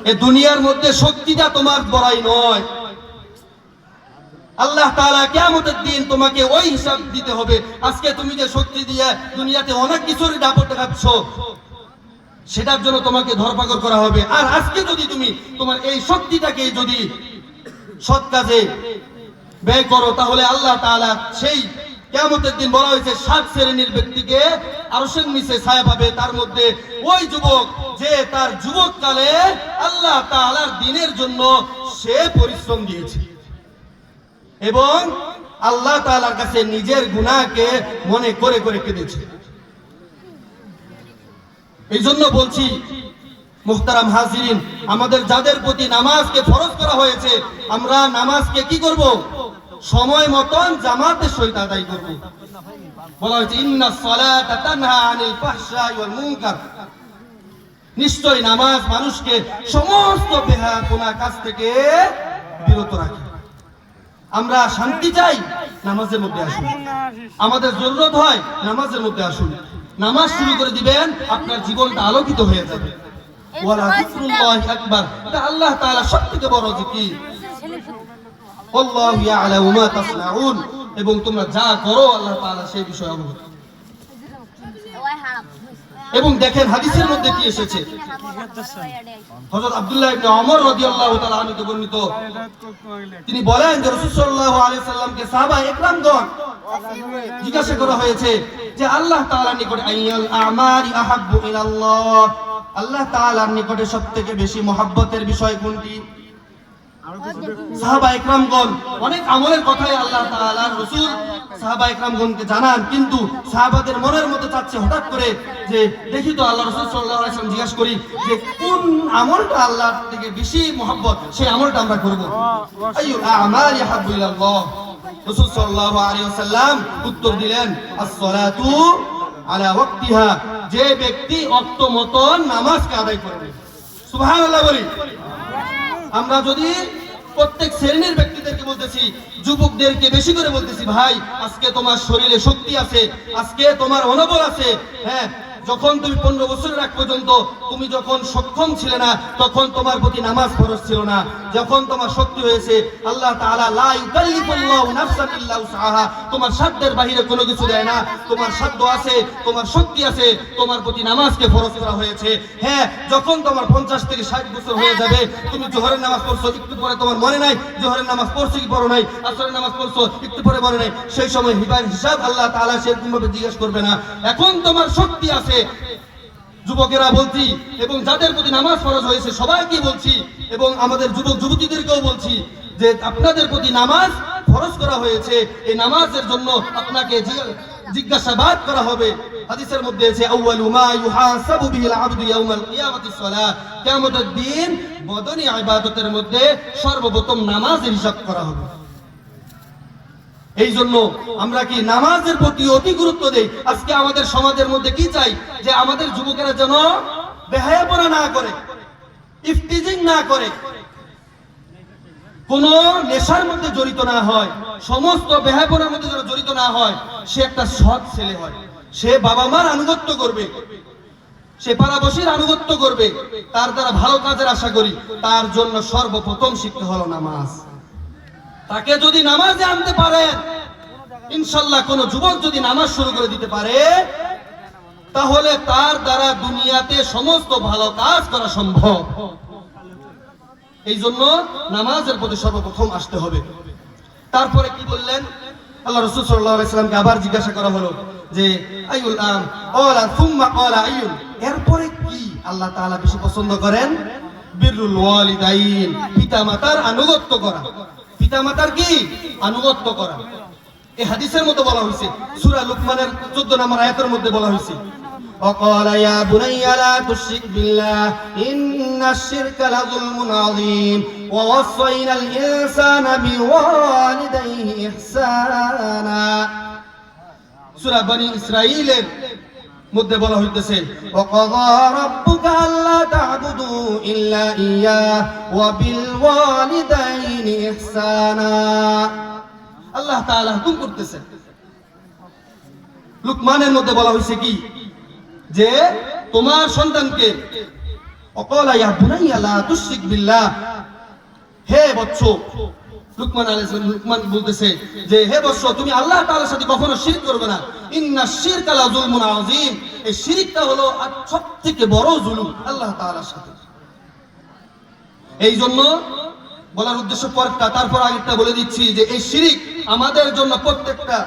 এই দুনিয়ার মধ্যে শক্তিটা তোমার বড়াই নয়। আল্লাহ তাআলা কিয়ামতের দিন তোমাকে ওই হিসাব দিতে হবে। আজকে তুমি যে শক্তি দিয়ে দুনিয়াতে অনেক কিছুর দাপট দেখাচ্ছ, সেটার জন্য তোমাকে ধরপাকড় করা হবে। আর আজকে যদি তুমি তোমার এই শক্তিটাকে যদি সৎ কাজে ব্যয় করো, তাহলে আল্লাহ তাআলা সেই কিয়ামতের দিন বলা হয়েছে 7 শ্রেণীর ব্যক্তিকে আরশের নিচে ছায়া পাবে। তার মধ্যে ওই যুবক যে তার যুবককালে আল্লাহ তাআলার দ্বীনের জন্য সে পরিশ্রম দিয়েছে এবং আল্লাহ তাআলার কাছে নিজের গুনাহকে মনে করে করে কেঁদেছে। এই জন্য বলছি মুহতারাম হাজিরিন, আমাদের যাদের প্রতি নামাজকে ফরজ করা হয়েছে, আমরা নামাজকে কি করব? সময় মতন জামাতের সহিত আদায় করব। বলা হয়েছে ইন্নাস সালাতা তানহা আনিল ফাহশাই ওয়াল মুনকার, নিশ্চয় নামাজ মানুষকে সমস্ত বেহায়াপনা কাজ থেকে বিরত রাখে। আমরা শান্তি চাই, নামাজের মধ্যে আসুন। আমাদের জরুরত হয়, নামাজের মধ্যে আসুন। নামাজ শুরু করে দিবেন, আপনার জীবনটা আলোকিত হয়ে যাবে। ওয়ালা যিকরুল্লাহি আকবার, এটা আল্লাহ তাআলা সবথেকে বড় জিকির। আল্লাহু ইয়ালামু মা তাসনাউন, এবং তোমরা যা করো আল্লাহ তাআলা সেই বিষয়ে অবগত। এবং দেখেন হাদিসের মধ্যে কি এসেছে, হযরত আব্দুল্লাহ ইবনে ওমর রাদিয়াল্লাহু তাআলা আনহু থেকে বর্ণিত, তিনি বলেন যে রাসূল সাল্লাল্লাহু আলাইহি সাল্লামকে সাহাবায়ে ইকরামগণ জিজ্ঞাসা করা হয়েছে যে আল্লাহ তাআলার নিকটে আইয়াল আমালি আহাব্বু ইলাল্লাহ, আল্লাহ তাআলার নিকটে সবথেকে বেশি মহব্বতের বিষয় কোনটি? সাহাবা ইকরামগণ অনেক আমলের কথাই আল্লাহ তাআলার রাসূল সাহাবা ইকরামগণকে জানান, কিন্তু সাহাবাদের মনের মধ্যে চাচ্ছে হঠাৎ করে যে দেখি তো আল্লাহ রাসূল সাল্লাল্লাহু আলাইহি ওয়াসাল্লাম জিজ্ঞাসা করি যে কোন আমলটা আল্লাহর থেকে বেশি মহব্বত, সেই আমলটা আমরা করব। আইয়ুল আমালি আহাব্বু ইলাল্লাহ, রাসূল সাল্লাল্লাহু আলাইহি ওয়াসাল্লাম উত্তর দিলেন as-salatu আলা ওয়াক্তিহা, যে ব্যক্তি ওয়াক্ত মতন নামাজকে আদায় করবে। সুবহানাল্লাহ বলি। আমরা যদি প্রত্যেক শ্রেণীর ব্যক্তিদেরকে বলতেছি, যুবকদেরকে বেশি করে বলতেছি, ভাই আজকে তোমার শরীরে শক্তি আছে, আজকে তোমার মনোবল আছে। হ্যাঁ, যখন তুমি 15 বছরের আগ পর্যন্ত তুমি যখন সক্ষম ছিলে না, তখন তোমার প্রতি নামাজ ফরজ ছিল না। যখন তোমার শক্তি হয়েছে, আল্লাহ তাআলা লা ইউকাল্লিফুল্লাহু নাফসান ইল্লা উসআহা, তোমার সাধ্যের বাইরে কোনো কিছু দেয় না। তোমার সাধ্য আছে, তোমার শক্তি আছে, তোমার প্রতি নামাজকে ফরজ করা হয়েছে। হ্যাঁ, যখন তোমার 50 থেকে 60 বছর হয়ে যাবে, তুমি জোহরের নামাজ পড়ছো, একটু পরে তোমার মনে নাই জোহরের নামাজ পড়ছো কি পড়ো নাই, আসরের নামাজ পড়ছো, একটু পরে মনে নাই, সেই সময় হিসাব আল্লাহ তাআলা সেরকম ভাবে জিজ্ঞেস করবে না। এখন তোমার শক্তি আছে, যুবকেরা বলছি এবং যাদের প্রতি নামাজ ফরজ হয়েছে সবাইকে বলছি, এবং আমাদের যুবক যুবতীদেরকেও বলছি যে আপনাদের প্রতি নামাজ ফরজ করা হয়েছে, এই নামাজের জন্য আপনাকে জিজ্ঞাসাবাদ করা হবে। হাদিসের মধ্যে আছে আউয়ালু মা ইউহাসাবু বিহিল আবদু ইয়াউমাল কিয়ামাতিস সালাত, কিয়ামতের দিন বদনি ইবাদতের মধ্যে সর্বপ্রথম নামাজের হিসাব করা হবে। এই জন্য আমরা কি নামাজের প্রতি অতি গুরুত্ব দেই। আজকে আমাদের সমাজের মধ্যে কি চাই যে আমাদের যুবকেরা যেন বেহায়াপনা না করে, ইফতিজিং না করে, কোন নেশার মধ্যে জড়িত না হয়, সমস্ত বেহায়াপনার মধ্যে যেন জড়িত না হয়। সে একটা সৎ ছেলে হয়, সে বাবা মার আনুগত্য করবে, সে পাড়াবসীর আনুগত্য করবে, তার দ্বারা ভালো কাজের আশা করি। তার জন্য সর্বপ্রথম শিখতে হলো নামাজ। তাকে যদি নামাজে আনতে পারেন, ইনশাআল্লাহ কোন যুবক যদি নামাজ শুরু করে দিতে পারে, তাহলে তার দ্বারা দুনিয়াতে সমস্ত ভালো কাজ করা সম্ভব। এই জন্য নামাজের প্রতি সর্বপ্রথম আসতে হবে। তারপরে কি বললেন, আল্লাহ রাসূল সাল্লাল্লাহু আলাইহি ওয়াসাল্লামকে আবার জিজ্ঞাসা করা হলো যে আইয়ুল আম ক্বালা সুম্মা ক্বালা আইয়ুল, এরপরে কি আল্লাহ তাআলা বেশি পছন্দ করেন? বিররুল ওয়ালিদাইন, পিতামাতার আনুগত্য করা। পিতামাতার কি আনুগত্য করা। এই হাদিসের মধ্যে বলা হয়েছে, সূরা লুকমানের 14 নম্বর আয়াতের মধ্যে বলা হয়েছে وقال يا بني لا تشرك بالله إن الشرك لظلم عظيم ووصينا الإنسان بوالديه إحسانا। সূরা বনি ইসরাঈলের মধ্যে বলা হইতেছে وقضى ربك ألا تعبدوا إلا إياه وبالوالدين إحسانا। আল্লাহ তাআলা হুকুম করতেছেন। লুকমানের মধ্যে বলা হয়েছে কি যে তোমার সন্তানকে ওয়াকালা ইয়া বুনাইয়া লা তুশরিক বিল্লাহ, হে বৎস, লুকমান আলাইহিস সালাম, লুকমান বলতেছে যে হে বৎস, তুমি আল্লাহ তাআলার সাথে কখনো শিরক করবে না। ইন্না শিরকা লা যুলমুন আযীম, এই শিরকটা হলো সবথেকে বড় জুলুম আল্লাহ তাআলার সাথে। এই জন্য বলার উদ্দেশ্য পরটা, তারপর আগেরটা বলে দিচ্ছি যে এই শিরক আমাদের জন্য প্রত্যেকটা